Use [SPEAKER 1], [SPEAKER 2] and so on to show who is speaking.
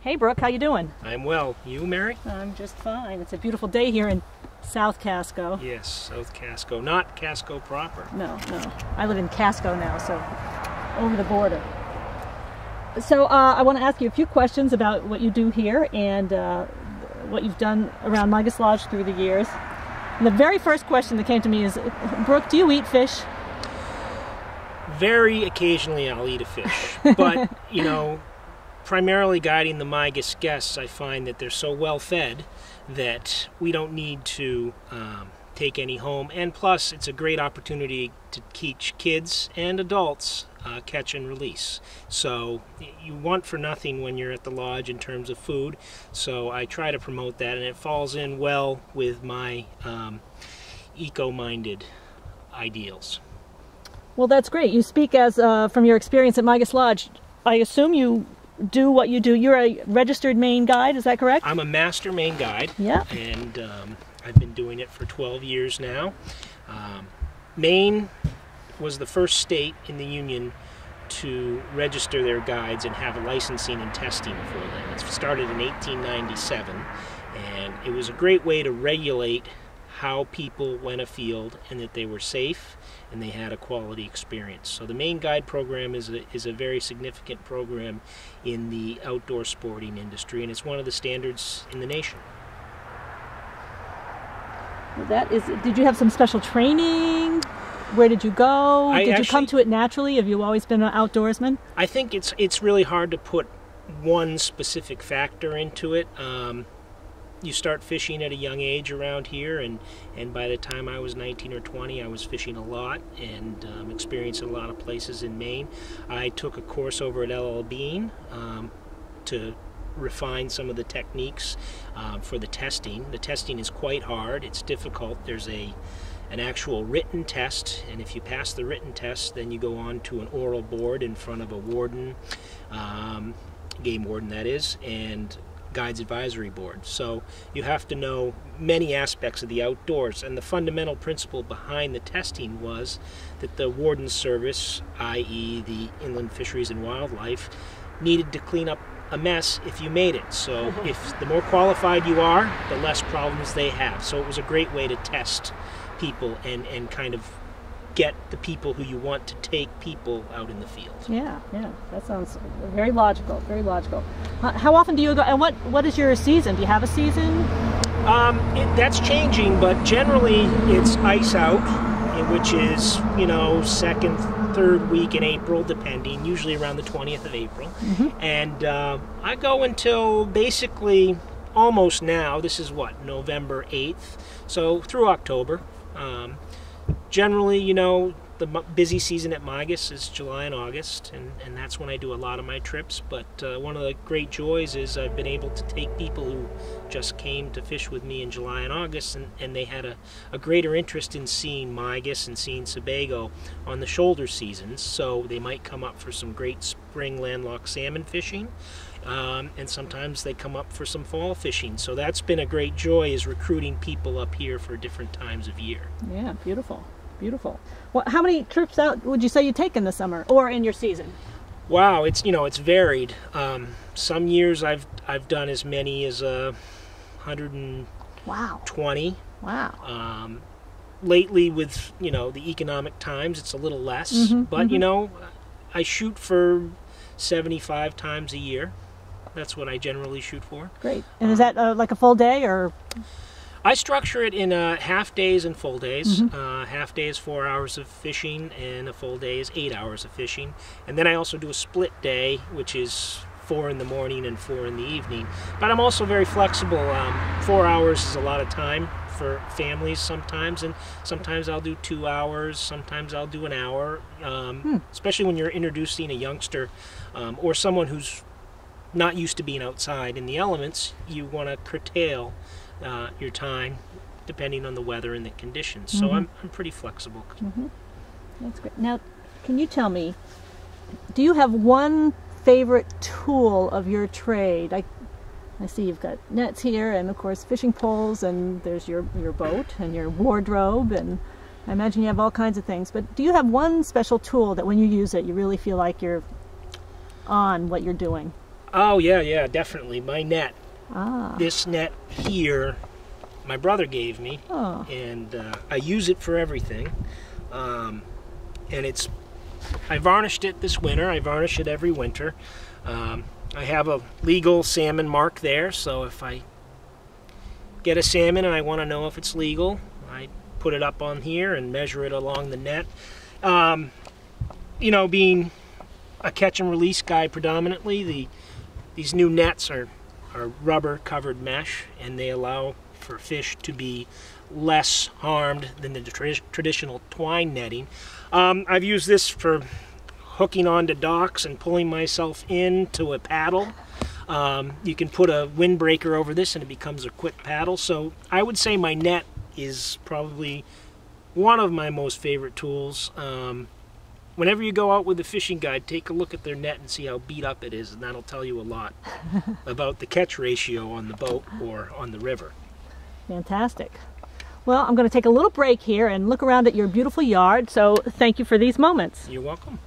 [SPEAKER 1] Hey Brooke, how you doing?
[SPEAKER 2] I'm well. You, Mary?
[SPEAKER 1] I'm just fine. It's a beautiful day here in South Casco.
[SPEAKER 2] Yes, South Casco. Not Casco proper.
[SPEAKER 1] No. I live in Casco now, so over the border. So I want to ask you a few questions about what you do here and what you've done around Migis Lodge through the years. And the very first question that came to me is, Brooke, do you eat fish?
[SPEAKER 2] Very occasionally I'll eat a fish. But, you know, primarily guiding the Migis guests, I find that they're so well fed that we don't need to take any home. And plus, it's a great opportunity to teach kids and adults catch and release. So you want for nothing when you're at the lodge in terms of food. So I try to promote that, and it falls in well with my eco-minded ideals.
[SPEAKER 1] Well, that's great. You speak as from your experience at Migis Lodge. I assume you do what you do. You're a registered Maine guide, is that correct?
[SPEAKER 2] I'm a master Maine guide.
[SPEAKER 1] Yeah.
[SPEAKER 2] And I've been doing it for 12 years now. Maine was the first state in the Union to register their guides and have licensing and testing for them. It started in 1897, and it was a great way to regulate how people went afield and that they were safe and they had a quality experience. So the Maine Guide program is a very significant program in the outdoor sporting industry, and it's one of the standards in the nation.
[SPEAKER 1] That is, did you have some special training? Where did you go? Did you come to it naturally? Have you always been an outdoorsman?
[SPEAKER 2] I think it's really hard to put one specific factor into it. You start fishing at a young age around here, and by the time I was 19 or 20, I was fishing a lot and experienced a lot of places in Maine. I took a course over at LL Bean to refine some of the techniques for the testing. The testing is quite hard. It's difficult. There's an actual written test, and if you pass the written test, then you go on to an oral board in front of a warden, game warden that is, and Guides Advisory Board. So you have to know many aspects of the outdoors, and the fundamental principle behind the testing was that the warden's service, i.e. the Inland Fisheries and Wildlife, needed to clean up a mess if you made it. So if the more qualified you are, the less problems they have. So it was a great way to test people and kind of get the people who you want to take people out in the field. Yeah,
[SPEAKER 1] that sounds very logical, very logical. How often do you go, and what is your season? Do you have a season?
[SPEAKER 2] That's changing, but generally it's ice out, which is, you know, second, third week in April, depending, usually around the 20th of April. And I go until basically almost now. This is what, November 8th, so through October. Generally, you know, the busy season at Migis is July and August, and that's when I do a lot of my trips. But one of the great joys is I've been able to take people who just came to fish with me in July and August, and they had a greater interest in seeing Migis and seeing Sebago on the shoulder seasons. So they might come up for some great spring landlocked salmon fishing, and sometimes they come up for some fall fishing. So that's been a great joy, is recruiting people up here for different times of year. Yeah,
[SPEAKER 1] beautiful. Beautiful. Well, how many trips out would you say you take in the summer or in your season?
[SPEAKER 2] Wow, it's varied. Some years I've done as many as 120.
[SPEAKER 1] Wow.
[SPEAKER 2] Lately, with the economic times, it's a little less. But I shoot for 75 times a year. That's what I generally shoot for.
[SPEAKER 1] Great. And is that like a full day or?
[SPEAKER 2] I structure it in half days and full days. Half day is 4 hours of fishing, and a full day is 8 hours of fishing. And then I also do a split day, which is 4 in the morning and 4 in the evening. But I'm also very flexible. 4 hours is a lot of time for families sometimes, and sometimes I'll do 2 hours, sometimes I'll do an hour. Especially when you're introducing a youngster or someone who's not used to being outside in the elements, you want to curtail your time depending on the weather and the conditions. So I'm pretty flexible.
[SPEAKER 1] That's great. Now, can you tell me, do you have one favorite tool of your trade? I see you've got nets here, and of course fishing poles, and there's your boat and your wardrobe, and I imagine you have all kinds of things. But do you have one special tool that when you use it, you really feel like you're on what you're doing?
[SPEAKER 2] Oh yeah, definitely. My net.
[SPEAKER 1] Ah.
[SPEAKER 2] This net here, my brother gave me,
[SPEAKER 1] Oh.
[SPEAKER 2] and I use it for everything. And I varnished it this winter. I varnish it every winter. I have a legal salmon mark there, so if I get a salmon and I want to know if it's legal, I put it up on here and measure it along the net. You know, being a catch and release guy predominantly, these new nets are rubber covered mesh, and they allow for fish to be less harmed than the traditional twine netting. I've used this for hooking onto docks and pulling myself into a paddle. You can put a windbreaker over this and it becomes a quick paddle. So I would say my net is probably one of my most favorite tools. Whenever you go out with a fishing guide, take a look at their net and see how beat up it is, and that'll tell you a lot about the catch ratio on the boat or on the river.
[SPEAKER 1] Fantastic. Well, I'm going to take a little break here and look around at your beautiful yard, so thank you for these moments.
[SPEAKER 2] You're welcome.